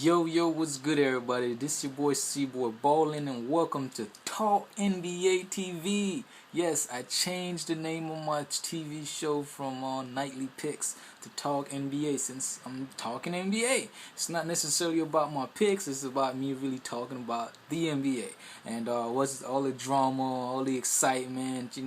Yo, what's good, everybody? This your boy cBoy Ballin, and welcome to Talk NBA TV. Yes, I changed the name of my TV show from Nightly Picks to Talk NBA since I'm talking NBA. It's not necessarily about my picks, it's about me really talking about the NBA. And what's all the drama, all the excitement,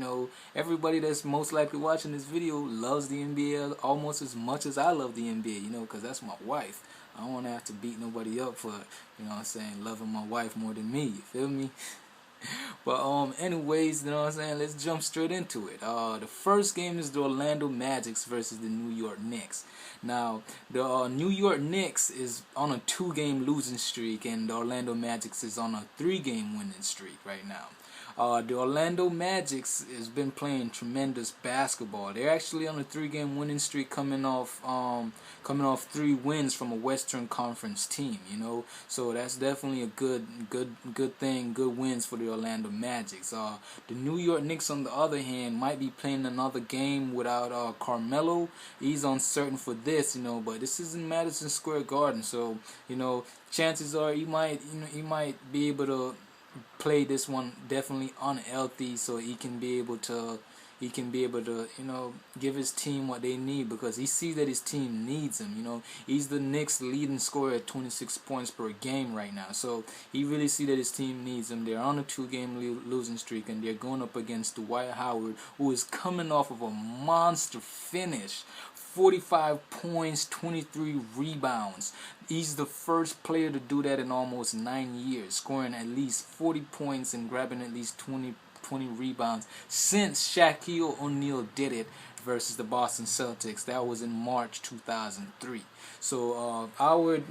everybody that's most likely watching this video loves the NBA almost as much as I love the NBA, because that's my wife. I don't want to have to beat nobody up for, loving my wife more than me. You feel me? But anyways, let's jump straight into it. The first game is the Orlando Magic versus the New York Knicks. Now, the New York Knicks is on a 2-game losing streak, and the Orlando Magic is on a 3-game winning streak right now. The Orlando Magic has been playing tremendous basketball. They're actually on a 3-game winning streak, coming off 3 wins from a Western Conference team. So that's definitely a good thing, good wins for the Orlando Magic. The New York Knicks, on the other hand, might be playing another game without Carmelo. He's uncertain for this, but this is in Madison Square Garden, so chances are he might be able to play this one definitely unhealthy, so he can be able to give his team what they need, because he sees that his team needs him. He's the Knicks leading scorer at 26 points per game right now, so he really sees that his team needs him. They're on a 2-game losing streak, and they're going up against Dwight Howard, who is coming off of a monster finish. 45 points, 23 rebounds. He's the first player to do that in almost 9 years, scoring at least 40 points and grabbing at least 20 rebounds since Shaquille O'Neal did it versus the Boston Celtics. That was in March 2003. So Howard,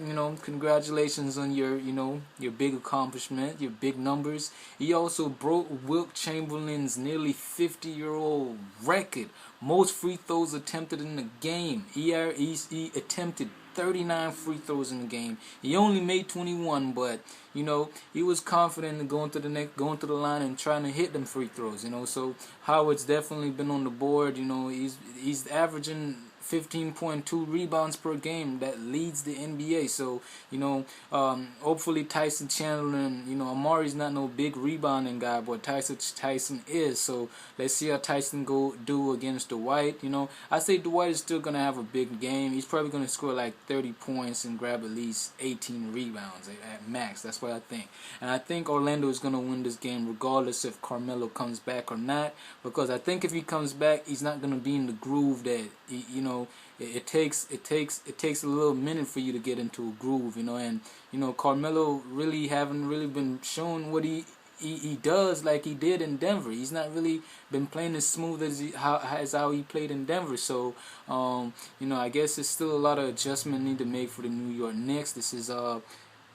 congratulations on your big accomplishment, your big numbers. He also broke Wilt Chamberlain's nearly 50-year-old record, most free throws attempted in the game. He attempted 39 free throws in the game. He only made 21, but he was confident in going to the line and trying to hit them free throws. So Howard's definitely been on the board. He's averaging 15.2 rebounds per game. That leads the NBA. So hopefully Tyson Chandler and Amari's not no big rebounding guy, but Tyson is. So let's see how Tyson do against Dwight. I say Dwight is still gonna have a big game. He's probably gonna score like 30 points and grab at least 18 rebounds at max. That's what I think. And I think Orlando is gonna win this game regardless if Carmelo comes back or not, because I think if he comes back, he's not gonna be in the groove that it takes a little minute for you to get into a groove, and Carmelo really haven't really been shown what he does like he did in Denver. He's not really been playing as smooth as how he played in Denver. So I guess there's still a lot of adjustment need to make for the New York Knicks.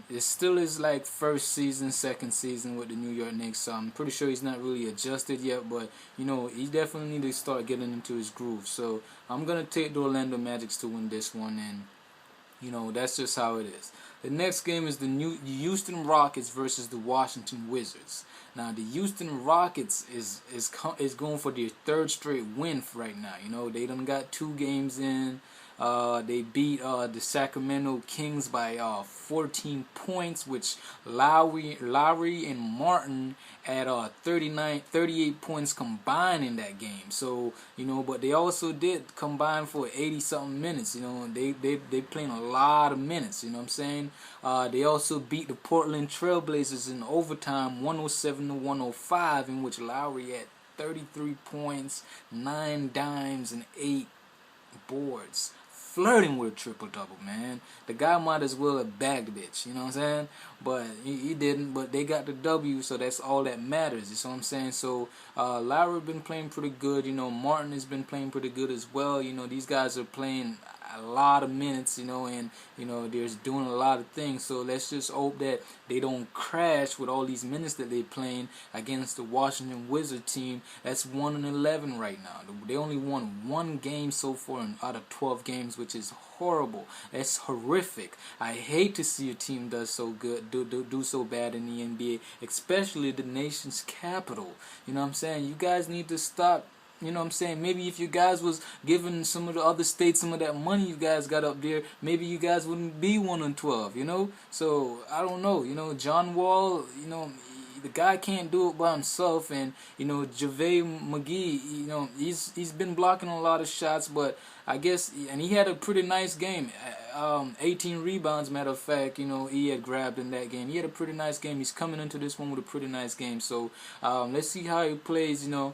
It still is like first season, second season with the New York Knicks, so I'm pretty sure he's not really adjusted yet, but he definitely need to start getting into his groove. So I'm gonna take the Orlando Magic to win this one, and that's just how it is. The next game is the Houston Rockets versus the Washington Wizards. Now the Houston Rockets is going for their 3rd straight win right now. They done got 2 games in. They beat the Sacramento Kings by 14 points, which Lowry and Martin had 38 points combined in that game. So but they also did combine for 80-something minutes. They playing a lot of minutes. You know what I'm saying? They also beat the Portland Trailblazers in overtime, 107-105, in which Lowry had 33 points, 9 dimes, and 8 boards. Flirting with a triple-double, man. The guy might as well have bagged the bitch, you know what I'm saying? But he didn't, but they got the W, so that's all that matters, you know what I'm saying? So Lowry been playing pretty good, Martin has been playing pretty good as well. These guys are playing a lot of minutes, and they're doing a lot of things. So let's just hope that they don't crash with all these minutes that they're playing against the Washington Wizard team. That's 1-11 right now. They only won 1 game so far out of 12 games, which is horrible. That's horrific. I hate to see a team do so bad in the NBA, especially the nation's capital. You know what I'm saying? You guys need to stop You know what I'm saying? Maybe if you guys was giving some of the other states some of that money you guys got up there, maybe you guys wouldn't be 1-12, you know? So, I don't know, you know, John Wall, you know, the guy can't do it by himself, and you know JaVale McGee, you know, he's been blocking a lot of shots, but I guess, and he had a pretty nice game. 18 rebounds, matter of fact, you know, he had grabbed in that game. He had a pretty nice game. He's coming into this one with a pretty nice game. So let's see how he plays. You know,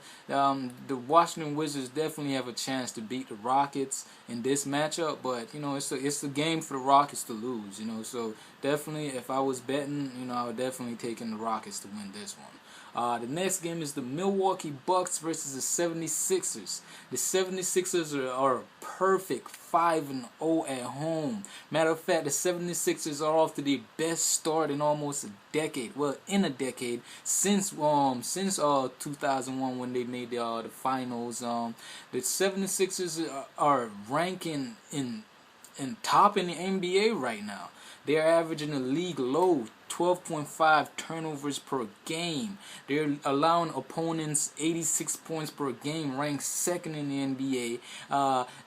the Washington Wizards definitely have a chance to beat the Rockets in this matchup, but you know, it's a game for the Rockets to lose. You know, so definitely, if I was betting, you know, I would definitely take in the Rockets to win this one. The next game is the Milwaukee Bucks versus the 76ers. The 76ers are a perfect 5-0 at home. Matter of fact, the 76ers are off to their best start in almost a decade. Well, in a decade, since 2001 when they made the finals. The 76ers are ranking in top in the NBA right now. They're averaging a league low 12.5 turnovers per game. They're allowing opponents 86 points per game, ranked second in the NBA.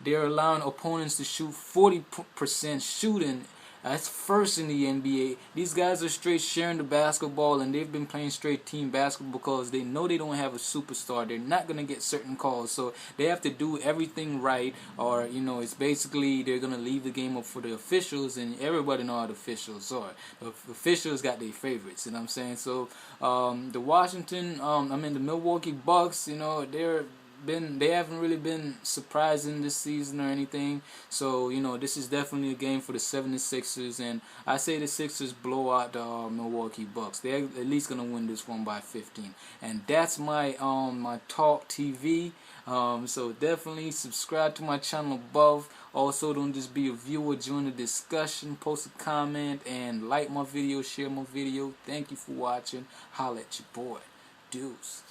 They're allowing opponents to shoot 40% shooting. That's first in the NBA. These guys are straight sharing the basketball, and they've been playing straight team basketball because they know they don't have a superstar. They're not going to get certain calls, so they have to do everything right, or, you know, it's basically they're going to leave the game up for the officials, and everybody know how the officials are. The officials got their favorites, you know what I'm saying? So the Milwaukee Bucks, you know, they haven't really been surprising this season or anything. So, you know, this is definitely a game for the 76ers, and I say the Sixers blow out the Milwaukee Bucks. They're at least gonna win this one by 15. And that's my my Talk TV. So definitely subscribe to my channel above. Also, don't just be a viewer, join the discussion, post a comment, and like my video, share my video. Thank you for watching. Holla at your boy. Deuce.